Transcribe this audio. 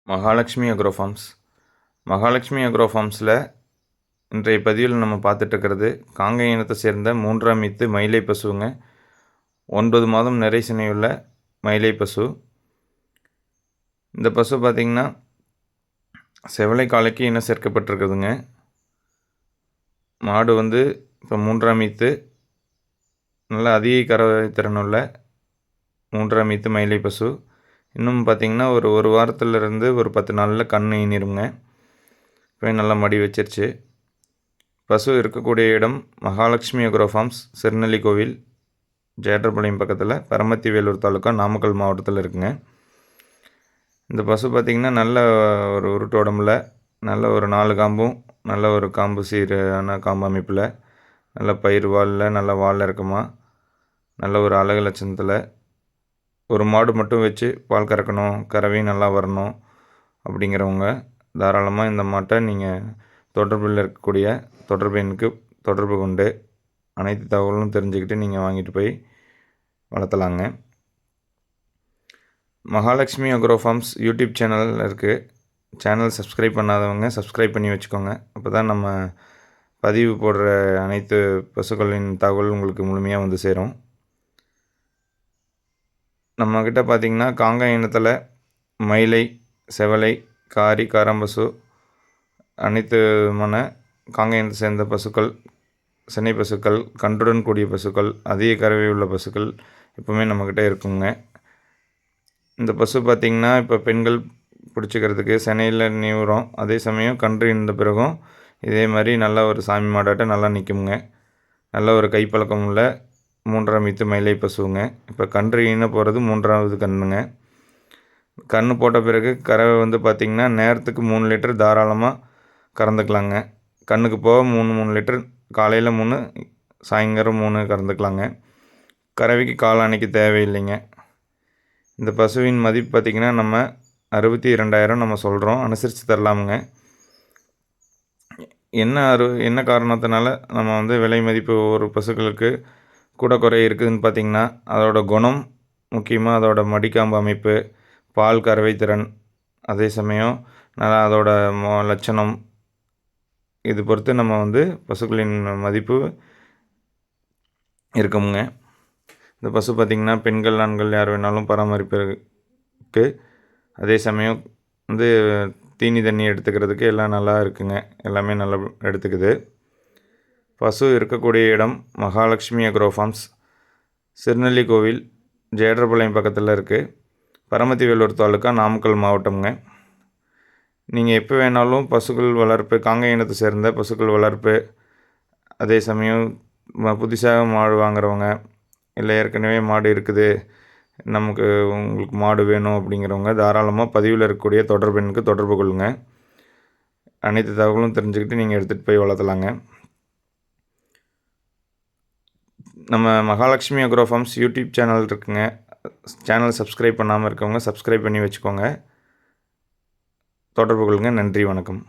Mahalakshmi agro farms. Mahalakshmi agro ஃபார்ம்ஸில் இன்றைய பதிவில் நம்ம பார்த்துட்ருக்கிறது காங்கேய இனத்தை சேர்ந்த 3ஆம் ஈத்து மயிலை பசுங்க. 9 மாதம் நிறை சினையுள்ள மயிலை பசு. இந்த பசு பார்த்திங்கன்னா செவலை காளைக்கு இனம் சேர்க்கப்பட்டிருக்குதுங்க. மாடு இப்போ 3ஆம் ஈத்து நல்ல அதிக கறவை திறனுள்ள 3ஆம் ஈத்து மயிலை பசு. இன்னும் பார்த்திங்கன்னா ஒரு வாரத்திலிருந்து ஒரு 10 நாளில் கன்று ஈனிருங்க. இப்போ நல்லா மடி வச்சிருச்சு. பசு இருக்கக்கூடிய இடம் மகாலட்சுமி அக்ரோ ஃபார்ம்ஸ், சிறுநெல்லி கோவில், ஜேட்டர்பாளையம் பக்கத்தில், பரமத்தி வேலூர் தாலுக்கா, நாமக்கல் மாவட்டத்தில் இருக்குங்க. இந்த பசு பார்த்திங்கன்னா நல்ல ஒரு உருட்டு உடம்புல, நல்ல ஒரு 4 காம்பும், நல்ல ஒரு காம்பு சீரான காம்பு அமைப்பில், நல்ல பயிர் வாலில், நல்ல வாலில் இருக்குமா, நல்ல ஒரு அழகு லட்சணத்தில், ஒரு மாடு மட்டும் வச்சு பால் கறக்கணும், கறவையும் நல்லா வரணும் அப்படிங்கிறவங்க தாராளமாக இந்த மாட்டை நீங்கள் தொடர்பில் இருக்கக்கூடிய தொடர்பு எண்ணுக்கு தொடர்பு கொண்டு அனைத்து தகவலும் தெரிஞ்சுக்கிட்டு நீங்கள் வாங்கிட்டு போய் வளர்த்தலாங்க. Mahalakshmi agro farms YouTube channel இருக்குது. சேனல் சப்ஸ்கிரைப் பண்ணாதவங்க சப்ஸ்கிரைப் பண்ணி வச்சுக்கோங்க. அப்போ தான் நம்ம பதிவு போடுற அனைத்து பசுக்களின் தகவல் உங்களுக்கு முழுமையாக வந்து சேரும். நம்மக்கிட்ட பார்த்திங்கன்னா காங்கேய இனத்தில் மயிலை, செவலை, காரி, காராம்பசு அனைத்து விதமான காங்கேய இனத்தை சேர்ந்த பசுக்கள், சினை பசுக்கள், கன்றுடன் கூடிய பசுக்கள், அதிக கறவை உள்ள பசுக்கள் எப்போவுமே நம்மக்கிட்ட இருக்குங்க. இந்த பசு பார்த்திங்கன்னா இப்போ பெண்கள் பிடிச்சிக்கிறதுக்கு சினையில் நீவுறோம். அதே சமயம் கன்று இருந்த பிறகும் இதே மாதிரி நல்ல ஒரு சாமி மாடாட்ட நல்லா நிற்குங்க. நல்ல ஒரு கைப்பழக்கம் உள்ள 3ஆம் ஈத்து மயிலை பசுங்க. இப்போ கன்று ஈன போகிறது 3ஆவது கன்றுங்க. கன்று போட்ட பிறகு கறவை பார்த்திங்கன்னா நேரத்துக்கு 3 லிட்டர் தாராளமாக கறந்துக்கலாங்க. கண்ணுக்கு போக 3 லிட்டர், காலையில் 3, சாயங்காலம் 3 கறந்துக்கலாங்க. கறவைக்கு காளானைக்கு தேவையில்லைங்க. இந்த பசுவின் மதிப்பு பார்த்திங்கன்னா நம்ம 62,000 நம்ம சொல்கிறோம். அனுசரித்து தரலாமுங்க. என்ன காரணத்தினால நம்ம விலை மதிப்பு ஒவ்வொரு பசுக்களுக்கு கூட குறை இருக்குதுன்னு பார்த்திங்கன்னா அதோட குணம், முக்கியமாக அதோட மடிக்காம்பு அமைப்பு, பால் கறவை திறன், அதே சமயம் நல்லா அதோட லட்சணம், இது பொறுத்து நம்ம பசுக்களின் மதிப்பு இருக்குமுங்க. இந்த பசு பார்த்திங்கன்னா பெண்கள், ஆண்கள் யார் வேணாலும் பராமரிப்பதற்கு, அதே சமயம் தீனி தண்ணி எடுத்துக்கிறதுக்கு எல்லாம் நல்லா இருக்குங்க. எல்லாமே நல்லா எடுத்துக்குது. பசு இருக்கக்கூடிய இடம் மகாலட்சுமி அக்ரோ ஃபார்ம்ஸ், சிறுநெல்லி கோவில், ஜேட்டர்பாளையம் பக்கத்தில் இருக்குது, பரமத்தி வேலூர் தாலுக்கா, நாமக்கல் மாவட்டம்ங்க. நீங்கள் எப்போ வேணாலும் பசுக்கள் வளர்ப்பு, காங்கேய இனத்தை சேர்ந்த பசுக்கள் வளர்ப்பு, அதே சமயம் புதுசாக மாடு வாங்குறவங்க, இல்லை ஏற்கனவே மாடு இருக்குது, உங்களுக்கு மாடு வேணும் அப்படிங்கிறவங்க தாராளமாக பதிவில் இருக்கக்கூடிய தொடர்பு எண்ணுக்கு தொடர்பு கொள்ளுங்கள். அனைத்து தகவலும் தெரிஞ்சுக்கிட்டு நீங்கள் எடுத்துகிட்டு போய் வளர்த்தலாங்க. நம்ம Mahalakshmi agro farms YouTube channel இருக்குங்க. சேனல் சப்ஸ்கிரைப் பண்ணாமல் இருக்கவங்க சப்ஸ்கிரைப் பண்ணி வச்சுக்கோங்க. தொடர்பு கொள்ளுங்கள். நன்றி, வணக்கம்.